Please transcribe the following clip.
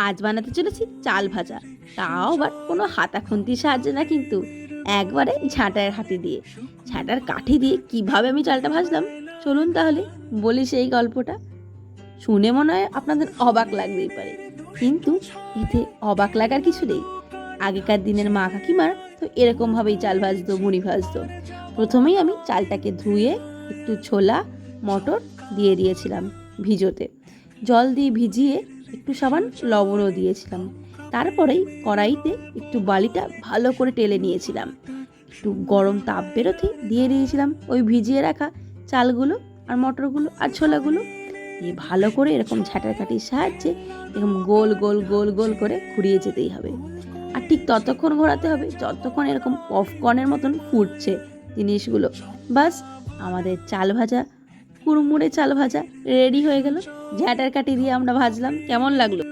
আজ বানাতে চলেছি চাল ভাজা, তাও আবার কোনো হাতা খুন্তির সাহায্যে না, কিন্তু একবারে ঝাঁটার হাতে দিয়ে, ঝাঁটার কাঠি দিয়ে কিভাবে আমি চালটা ভাজলাম, চলুন তাহলে বলি সেই গল্পটা। শুনে মনে হয় আপনাদের অবাক লাগতেই পারে, কিন্তু এতে অবাক লাগার কিছু নেই। আগেকার দিনের মা কাকিমার তো এরকমভাবেই চাল ভাজতো, মুড়ি ভাজতো। প্রথমেই আমি চালটাকে ধুয়ে একটু ছোলা মটর দিয়ে দিয়েছিলাম ভিজোতে, জল দিয়ে ভিজিয়ে একটু সাবান লবণও দিয়েছিলাম। তারপরেই কড়াইতে একটু বালিটা ভালো করে টেলে নিয়েছিলাম, একটু গরম তাপ বেরোতে দিয়ে দিয়েছিলাম ওই ভিজিয়ে রাখা চালগুলো আর মটরগুলো আর ছোলাগুলো দিয়ে ভালো করে এরকম ঝাঁটার কাঠির সাহায্যে এরকম গোল গোল গোল গোল করে ঘুরিয়ে যেতেই হবে। আর ঠিক ততক্ষণ ঘোরাতে হবে যতক্ষণ এরকম পপকর্নের মতন ফুটছে জিনিসগুলো। বাস, আমাদের চাল ভাজা, কুড়মুড়ে চাল ভাজা রেডি হয়ে গেল। ঝাঁটার কাঠি দিয়ে আমরা ভাজলাম। কেমন লাগলো?